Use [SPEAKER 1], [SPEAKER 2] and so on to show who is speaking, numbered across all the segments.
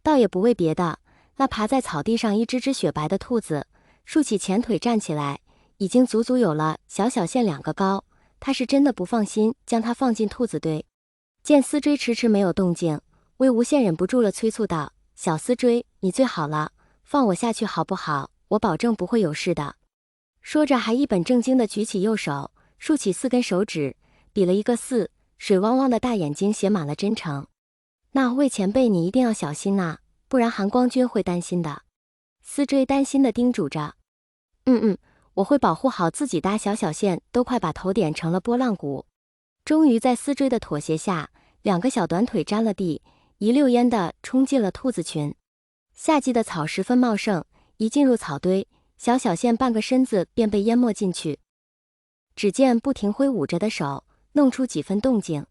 [SPEAKER 1] 倒也不为别的，那爬在草地上一只只雪白的兔子，竖起前腿站起来，已经足足有了小小线2个高。他是真的不放心将它放进兔子堆。见丝锥迟迟没有动静，魏无羡忍不住了，催促道：“小丝锥，你最好了，放我下去好不好？我保证不会有事的。”说着还一本正经地举起右手，竖起4根手指，比了一个4，水汪汪的大眼睛写满了真诚。那魏前辈你一定要小心呐，不然韩光君会担心的。丝锥担心地叮嘱着。我会保护好自己的。小小线都快把头点成了拨浪鼓。终于在丝锥的妥协下，2个小短腿沾了地，一溜烟地冲进了兔子群。夏季的草十分茂盛，一进入草堆，小小线半个身子便被淹没进去。只见不停挥舞着的手，弄出几分动静。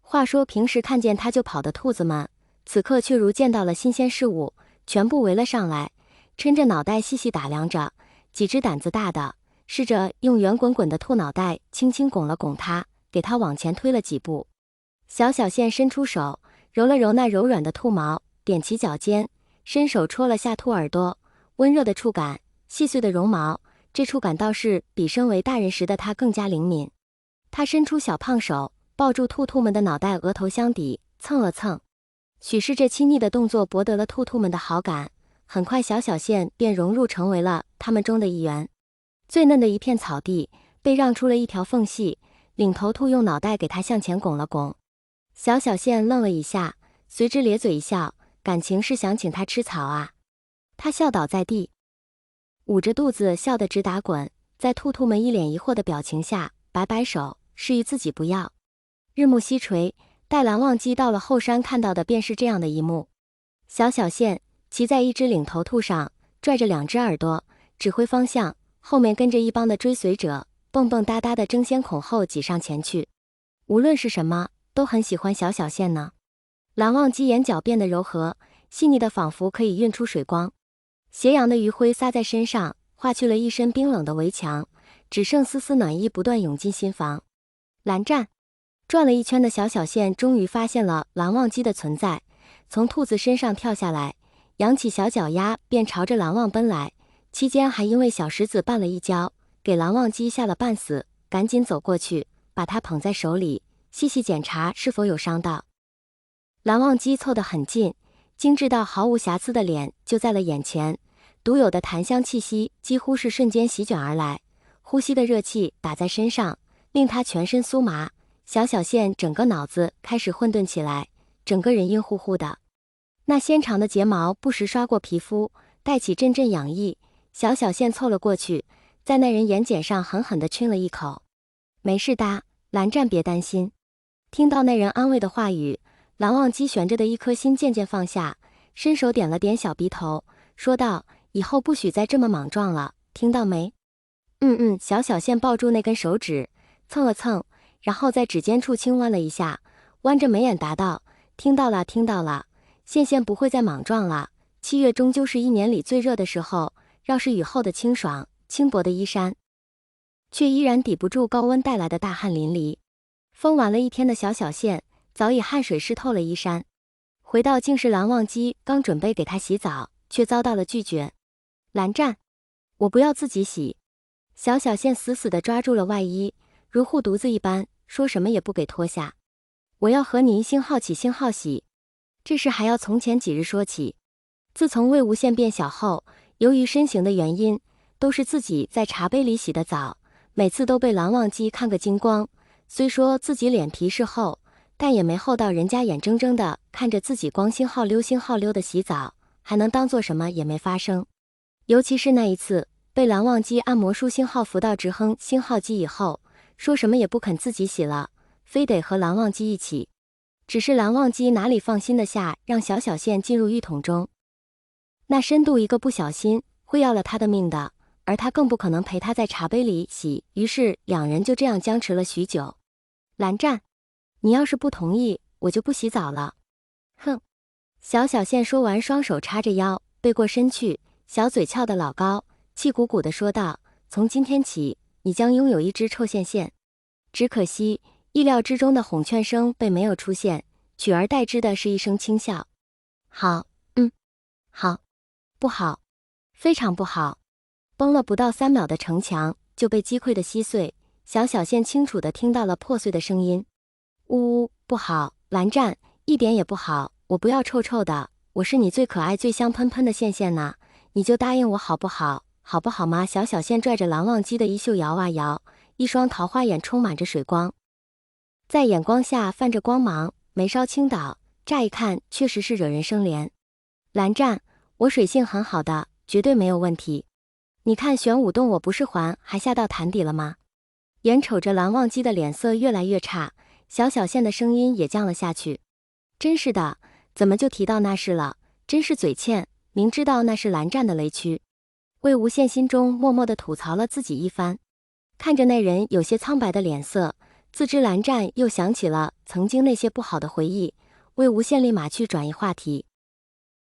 [SPEAKER 1] 话说平时看见他就跑的兔子们，此刻却如见到了新鲜事物，全部围了上来，抻着脑袋细细打量着。几只胆子大的试着用圆滚滚的兔脑袋轻轻拱了拱它，给它往前推了几步。小小线伸出手，揉了揉那柔软的兔毛，踮起脚尖，伸手戳了下兔耳朵，温热的触感，细碎的绒毛，这触感倒是比身为大人时的它更加灵敏。它伸出小胖手，抱住兔兔们的脑袋，额头相抵，蹭了蹭。许是这亲昵的动作博得了兔兔们的好感，很快小小线便融入成为了他们中的一员。最嫩的一片草地被让出了一条缝隙，领头兔用脑袋给它向前拱了拱。小小线愣了一下，随之咧嘴一笑，感情是想请它吃草啊。它笑倒在地，捂着肚子笑得直打滚，在兔兔们一脸疑惑的表情下摆摆手，示意自己不要。日暮西垂，待蓝忘机到了后山，看到的便是这样的一幕。小小线骑在一只领头兔上，拽着2只耳朵，指挥方向，后面跟着一帮的追随者，蹦蹦哒哒的争先恐后挤上前去。无论是什么，都很喜欢小小线呢。蓝忘机眼角变得柔和，细腻的仿佛可以晕出水光。斜阳的余晖洒在身上，化去了一身冰冷的围墙，只剩丝丝暖意不断涌进心房。蓝湛转了一圈的小小线终于发现了蓝忘机的存在，从兔子身上跳下来，扬起小脚丫便朝着蓝忘奔来，期间还因为小石子绊了一跤，给蓝忘机吓了半死，赶紧走过去，把它捧在手里，细细检查是否有伤到。蓝忘机凑得很近，精致到毫无瑕疵的脸就在了眼前，独有的檀香气息几乎是瞬间席卷而来，呼吸的热气打在身上，令他全身酥麻。小小线整个脑子开始混沌起来，整个人阴乎乎的。那纤长的睫毛不时刷过皮肤，带起阵阵痒意。小小线凑了过去，在那人眼睑上狠狠地亲了一口。没事的，蓝湛别担心。听到那人安慰的话语，蓝忘机悬着的一颗心渐渐放下，伸手点了点小鼻头，说道：“以后不许再这么莽撞了，听到没？”小小线抱住那根手指，蹭了蹭，然后在指尖处轻弯了一下，弯着眉眼答道：“听到了，听到了。线线不会再莽撞了。7月终究是1年里最热的时候，要是雨后的清爽，轻薄的衣衫，却依然抵不住高温带来的大汗淋漓。疯玩了一天的小小线，早已汗水湿透了衣衫。回到竟是蓝忘机刚准备给他洗澡，却遭到了拒绝。蓝湛，我不要自己洗。小小线死死地抓住了外衣，如护犊子一般，说什么也不给脱下。我要和你一星号起星号洗。这事还要从前几日说起。自从魏无羡变小后，由于身形的原因，都是自己在茶杯里洗的澡，每次都被蓝忘机看个精光。虽说自己脸皮是厚，但也没厚到人家眼睁睁的看着自己光星号溜星号溜的洗澡，还能当做什么也没发生。尤其是那一次被蓝忘机按魔术星号扶到直哼星号机以后，说什么也不肯自己洗了，非得和蓝忘机一起。只是蓝忘机哪里放心得下让小小线进入浴桶中，那深度一个不小心会要了他的命的，而他更不可能陪他在茶杯里洗，于是2人就这样僵持了许久。蓝湛，你要是不同意，我就不洗澡了。哼！小小线说完，双手叉着腰，背过身去，小嘴翘得老高，气鼓鼓地说道：“从今天起，你将拥有一只臭线线。”只可惜意料之中的哄劝声并没有出现，取而代之的是一声轻笑。好，好，不好，非常不好。崩了不到3秒的城墙就被击溃的稀碎，小小线清楚地听到了破碎的声音。呜呜，不好，蓝湛，一点也不好，我不要臭臭的，我是你最可爱最香喷喷的线线呐，你就答应我好不好？好不好吗？小小线拽着蓝忘机的衣袖摇啊摇，一双桃花眼充满着水光，在眼光下泛着光芒，眉梢倾倒，乍一看确实是惹人生怜。蓝湛，我水性很好的，绝对没有问题。你看玄武洞我不是还下到潭底了吗？眼瞅着蓝忘机的脸色越来越差，小小线的声音也降了下去。真是的，怎么就提到那事了？真是嘴欠，明知道那是蓝湛的雷区。魏无羡心中默默地吐槽了自己一番，看着那人有些苍白的脸色，自知蓝湛又想起了曾经那些不好的回忆，魏无羡立马去转移话题。